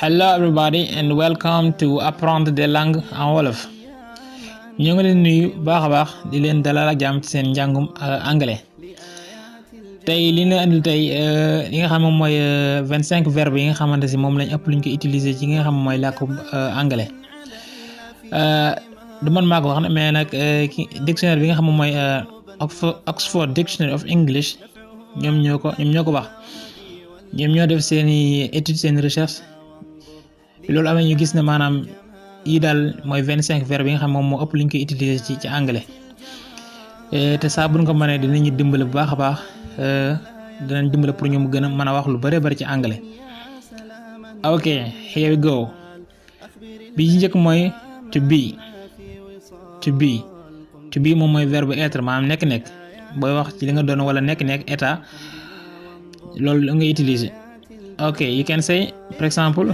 Hello everybody and welcome to apprendre des langues en Wolof. ñu ngi leen nuyu baax a baax di leen dalal ak jàmm ci seen njàngum anglais. tey li ñu andil tey li nga xam moom mooy 25 verbes yi nga xamante si moom lañ ëpp luñ ko utiliser ci nga xam mooy làkku anglais. du man maa ko wax mais nag dictionnaire bi nga xam moom mooy Oxford Dictionary of English ñoom ñoo ko wax ñoom ñoo def seeni étude seeni recherche loolu amee ñu gis ne maanaam yi daal mooy 25 verbes yi nga xam moom moo ëpp luñ koy utiliser ci anglais te saa buñ ko mënee dinañu dimbale bu baax a baax dinañ dimbale pour ñu mu gën a mën a wax lu bari ci anglais. ok here we go. bi ci njëkk mooy to be moom mooy verbe être maanaam nekk booy wax ci li nga doon wala nekk état loolu la nga utiliser. ok you can say for example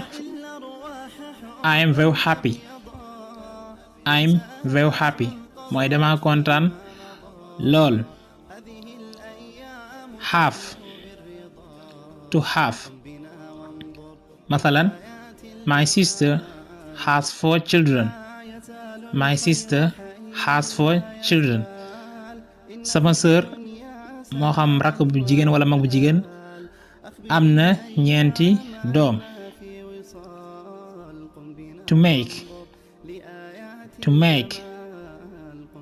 I am very happy mooy dama kontaan lool. to have mathalan my sister has 4 children. sama sœur moo xam rakk bu jigéen wala mag bu jigéen am na 4 doom. to make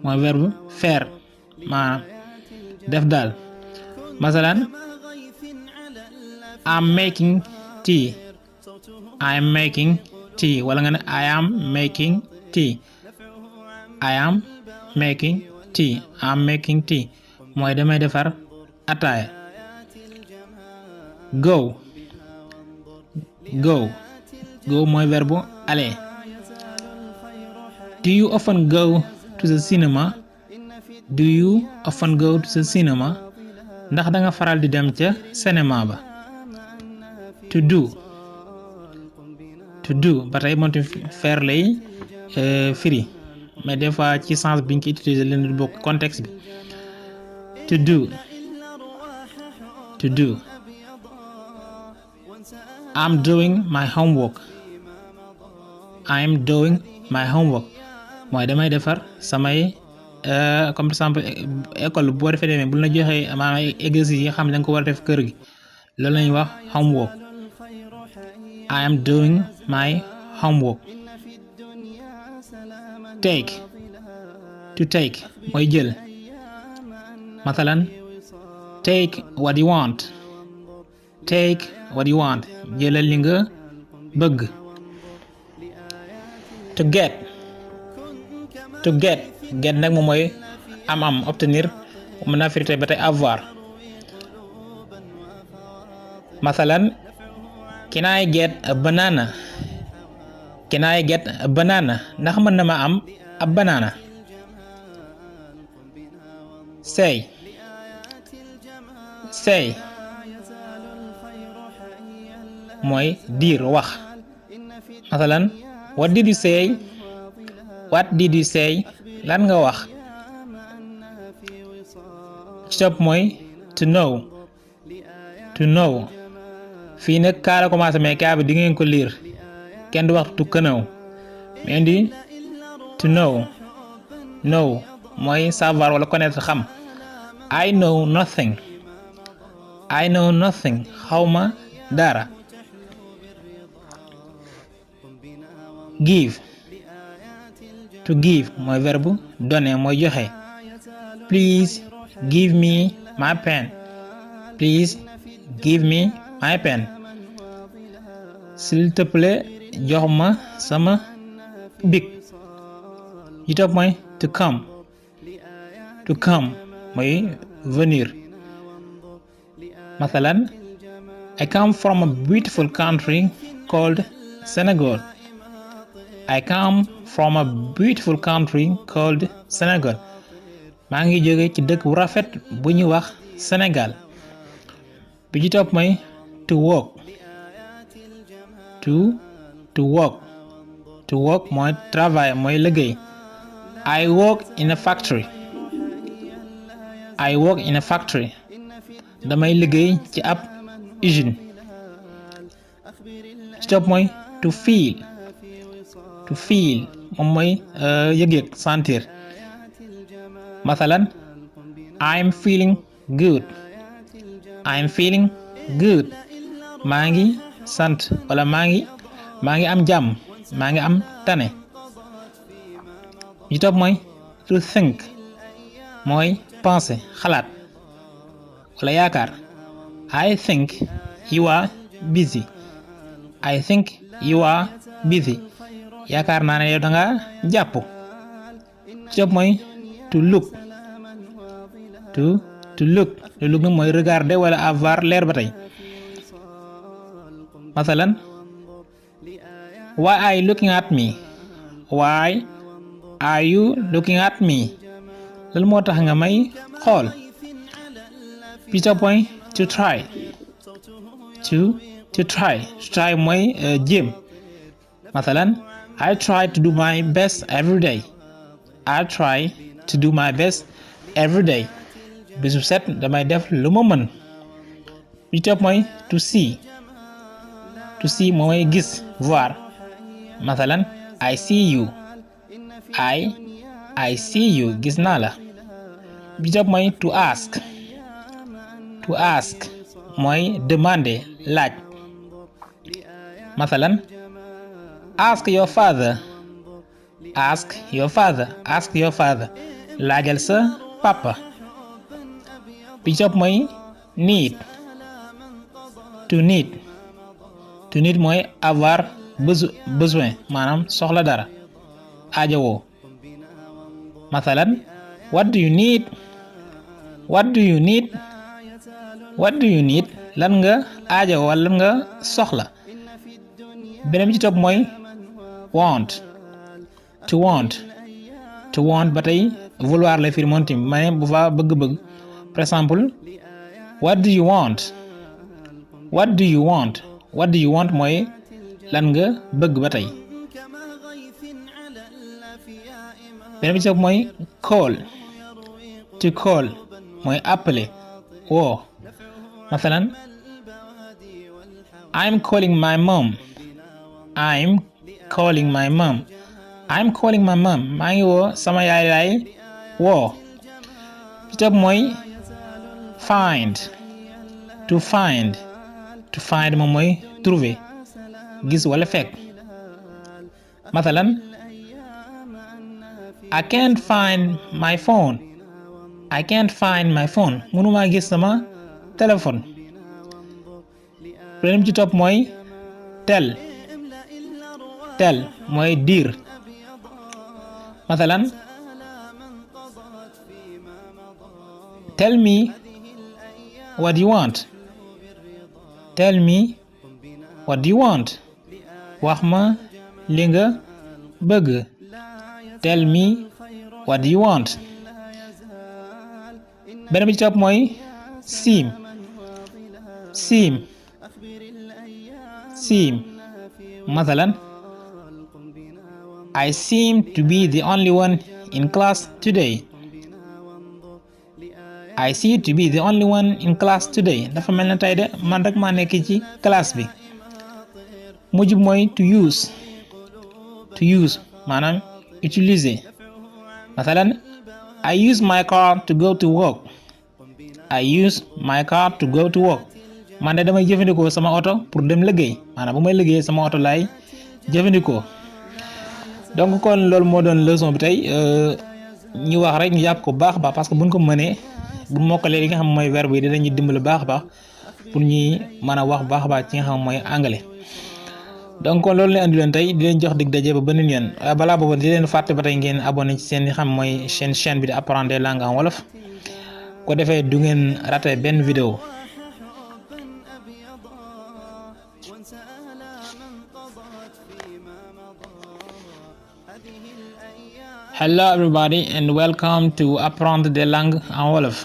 mooy verbe faire maanaam def daal. masalan I'm making tea wala nga ne I am making tea mooy damay defar ataaya. go mooy verbe aller. do you often go to the cinema ndax da nga faral di dem ca cinéma ba. to do ba tey moom faire lay firi mais des fois ci sens biñ ko utiliser leen di bokk contexte bi. to do I'm doing my homework mooy damay defar samay comme par exemple école boo defee demee bu la joxee maanaam exercice yi nga xam ne da nga ko war a def kër gi loolu lañuy wax homework. I am doing my homework. to take mooy jël. mathalan take what you want jëlal li nga bëgg. to get nag moom mooy am obtenir mën naa firi ba tey avoir. mathalan can I get a banana ndax mën na ma am ab banana. say mooy dire wax. mathalan what did you say lan nga wax. ci topp mooy to know fii nag kaa la commencé mais kaa bi di ngeen ko lire kenn du wax to know mais indi to know mooy savoir wala connaître xam. I know nothing xawma dara. to give mooy verbe donner mooy joxe. please give me my pen s'il te plaît jox ma sama bic. yi topp mooy to come mooy venir. mathalan I come from a beautiful country called Senegal. maa ngi jóge ci dëkk bu rafet bu ñu wax Sénégal. bi ci topp mooy to work mooy travail mooy liggéey. I work in a factory. I work in a factory. damay liggéey ci ab usine. ci topp mooy to feel. to feel moom mooy yëg-yëg sentir. mathalan I'm feeling good. I'm feeling good. maa ngi sant wala maa ngi am jàmm, maa ngi am tane. ci topp mooy to think mooy penser xalaat wala yaakaar. I think you are busy. I think you are busy. yaakaar naa ne yow danga jàpp. ci topp mooy to look. to look nag mooy regarder wala avoir l'air ba tey. masalan why are you looking at me? Why are you looking at me? loolu moo tax nga may xool. ci topp mooy to try. to try mooy jéem. masalan I try to do my best every day. I try to do my best every day. bisu set damay def lu ma mën. ci topp mooy to see. to see mooy gis, voir. masalan I see you. I see you, gis naa la. bi topp mooy to ask. to ask mooy demander, laaj. masalan ask your father. ask your father. laajal sa papa. bi topp mooy need. to need mooy avoir besoin maanaam soxla dara, aajowoo. masalan what do you need? lan nga aajowoo wala lan nga soxla. beneen bi ci topp mooy want. to want ba tey vouloir la firi moom tamit ma ne bu fa bëgg-bëgg. par exemple what do you want mooy lan nga bëgg ba tey. beneen bi ci topp mooy call. to call mooy appeler, woo. masalan I'm calling my mom. maa ngi woo sama yaay laay woo. ci topp mooy find. to find moom mooy trouver, gis wala fekk. masalan I can't find my phone. mënuma gis sama téléphone. beneen ci topp mooy tell mooy dire. masalan tell me what you want. wax ma li nga bëgg. tell me what you want. beneen bi ci topp mooy seem. masalan I seem to be the only one in class today. dafa mel na tey de man rek maa nekk ci classe bi. mujj mooy to use maanaam utiliser. masalan I use my car to go to work. man de damay jëfandikoo sama oto pour dem liggéey, maanaam bu may liggéey sama oto laay jëfandikoo. donc kon loolu moo doon leçon bi tey. ñu wax rek ñu jàpp ko baax baax parce que buñ ko mënee bu mokkalee li nga xam mooy verbe yi dinañu dimbali baax baax pour ñuy mën a wax baax baax ci nga xam mooy anglais. donc kon loolu la andi leen tey di leen jox dig daje ba beneen yoon. balaa boobu di leen fàtte ba tey ngeen abonné ci seen xam mooy chaîne bi di apprendre des langues en wolof, ko defee du ngeen raté benn vidéo. Hello everybody and welcome to apprendre des langues en wolof.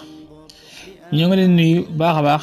ñu ngi leen nuyu baax a baax